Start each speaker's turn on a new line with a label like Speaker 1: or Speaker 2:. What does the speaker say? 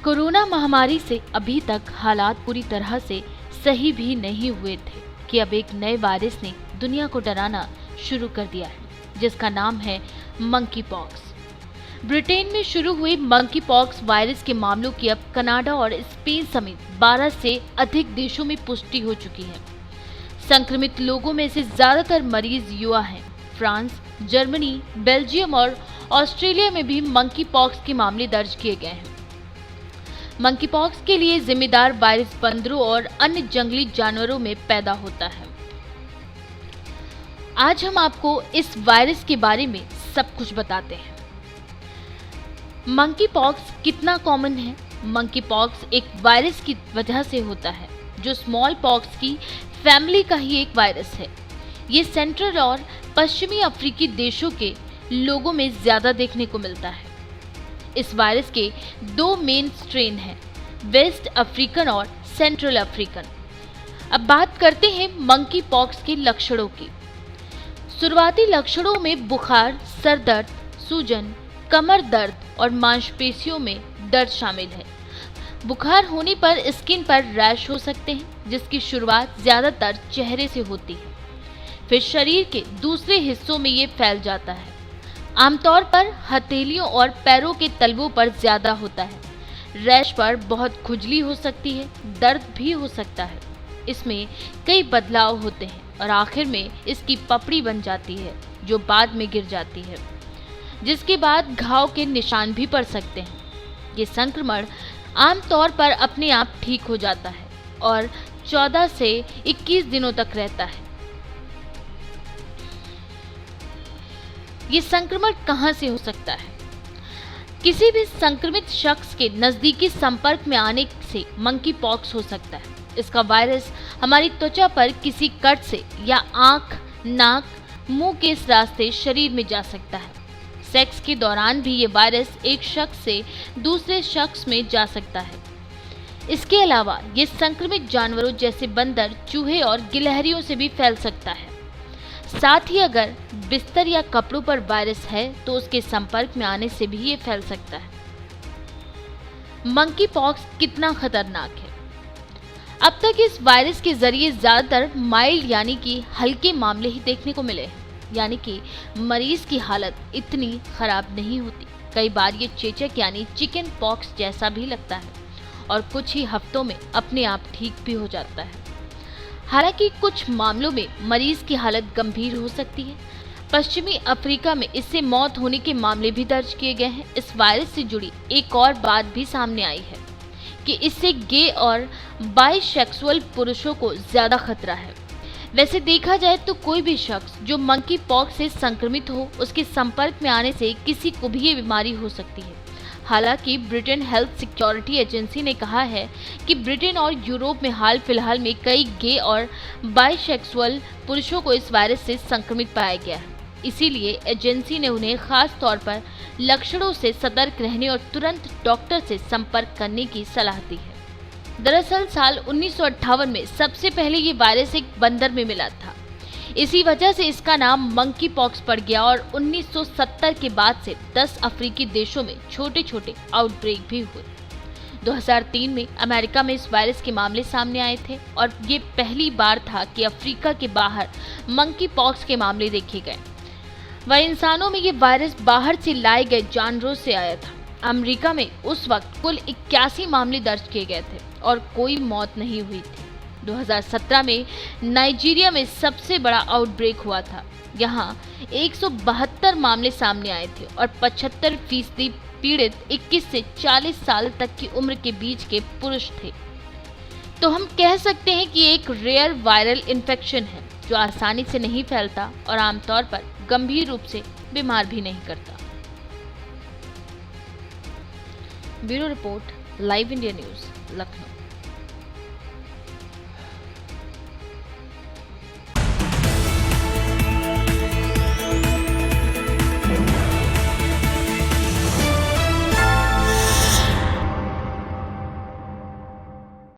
Speaker 1: Corona महामारी से अभी तक हालात पूरी तरह से सही भी नहीं हुए थे कि अब एक नए वायरस ने दुनिया को डराना शुरू कर दिया है, जिसका नाम है मंकी पॉक्स। ब्रिटेन में शुरू हुई मंकी पॉक्स वायरस के मामलों की अब कनाडा और स्पेन समेत 12 से अधिक देशों में पुष्टि हो चुकी है। संक्रमित लोगों में से ज्यादातर मरीज युवा हैं। फ्रांस, जर्मनी, बेल्जियम और ऑस्ट्रेलिया में भी मंकी पॉक्स के मामले दर्ज किए गए हैं। मंकी पॉक्स के लिए जिम्मेदार वायरस बंदरों और अन्य जंगली जानवरों में पैदा होता है। आज हम आपको इस वायरस के बारे में सब कुछ बताते हैं। मंकी पॉक्स कितना कॉमन है? मंकी पॉक्स एक वायरस की वजह से होता है जो स्मॉल पॉक्स की फैमिली का ही एक वायरस है। ये सेंट्रल और पश्चिमी अफ्रीकी देशों के लोगों में ज्यादा देखने को मिलता है। इस वायरस के 2 मेन स्ट्रेन हैं, वेस्ट अफ्रीकन और सेंट्रल अफ्रीकन। अब बात करते हैं मंकी पॉक्स के लक्षणों की। शुरुआती लक्षणों में बुखार, सर दर्द, सूजन, कमर दर्द और मांसपेशियों में दर्द शामिल है। बुखार होने पर स्किन पर रैश हो सकते हैं, जिसकी शुरुआत ज्यादातर चेहरे से होती है, फिर शरीर के दूसरे हिस्सों में ये फैल जाता है। आमतौर पर हथेलियों और पैरों के तलवों पर ज्यादा होता है। रैश पर बहुत खुजली हो सकती है, दर्द भी हो सकता है। इसमें कई बदलाव होते हैं और आखिर में इसकी पपड़ी बन जाती है जो बाद में गिर जाती है, जिसके बाद घाव के निशान भी पड़ सकते हैं। ये संक्रमण आमतौर पर अपने आप ठीक हो जाता है और 14 से 21 दिनों तक रहता है। ये संक्रमण कहां से हो सकता है? किसी भी संक्रमित शख्स के नजदीकी संपर्क में आने से मंकी पॉक्स हो सकता है। इसका वायरस हमारी त्वचा पर किसी कट से या आंख, नाक, मुंह के इस रास्ते शरीर में जा सकता है। सेक्स के दौरान भी ये वायरस एक शख्स से दूसरे शख्स में जा सकता है। इसके अलावा ये संक्रमित जानवरों जैसे बंदर, चूहे और गिलहरियों से भी फैल सकता है। साथ ही अगर बिस्तर या कपड़ों पर वायरस है तो उसके संपर्क में आने से भी ये फैल सकता है। मंकी पॉक्स कितना खतरनाक है? अब तक इस वायरस के जरिए ज्यादातर माइल्ड यानी कि हल्के मामले ही देखने को मिले हैं, यानी कि मरीज की हालत इतनी खराब नहीं होती। कई बार ये चेचक यानी चिकन पॉक्स जैसा भी लगता है और कुछ ही हफ्तों में अपने आप ठीक भी हो जाता है। हालांकि कुछ मामलों में मरीज की हालत गंभीर हो सकती है। पश्चिमी अफ्रीका में इससे मौत होने के मामले भी दर्ज किए गए हैं। इस वायरस से जुड़ी एक और बात भी सामने आई है कि इससे गे और बाइसेक्सुअल पुरुषों को ज्यादा खतरा है। वैसे देखा जाए तो कोई भी शख्स जो मंकी पॉक्स से संक्रमित हो, उसके संपर्क में आने से किसी को भी ये बीमारी हो सकती है। हालांकि ब्रिटेन हेल्थ सिक्योरिटी एजेंसी ने कहा है कि ब्रिटेन और यूरोप में हाल फिलहाल में कई गे और बाइसेक्सुअल पुरुषों को इस वायरस से संक्रमित पाया गया है। इसीलिए एजेंसी ने उन्हें खास तौर पर लक्षणों से सतर्क रहने और तुरंत डॉक्टर से संपर्क करने की सलाह दी है। दरअसल साल 1958 में सबसे पहले ये वायरस एक बंदर में मिला था। इसी वजह से इसका नाम मंकी पॉक्स पड़ गया और 1970 के बाद से 10 अफ्रीकी देशों में छोटे छोटे आउटब्रेक भी हुए। 2003 में अमेरिका में इस वायरस के मामले सामने आए थे और ये पहली बार था कि अफ्रीका के बाहर मंकी पॉक्स के मामले देखे गए। वह इंसानों में ये वायरस बाहर से लाए गए जानवरों से आया था। अमेरिका में उस वक्त कुल 81 मामले दर्ज किए गए थे और कोई मौत नहीं हुई थी। 2017 में नाइजीरिया में सबसे बड़ा आउटब्रेक हुआ था। यहाँ 172 मामले सामने आए थे और 75% पीड़ित 21 से 40 साल तक की उम्र के बीच के पुरुष थे। तो हम कह सकते हैं कि एक रेयर वायरल इन्फेक्शन है जो आसानी से नहीं फैलता और आमतौर पर गंभीर रूप से बीमार भी नहीं करता। Bureau report, live India news, Lucknow.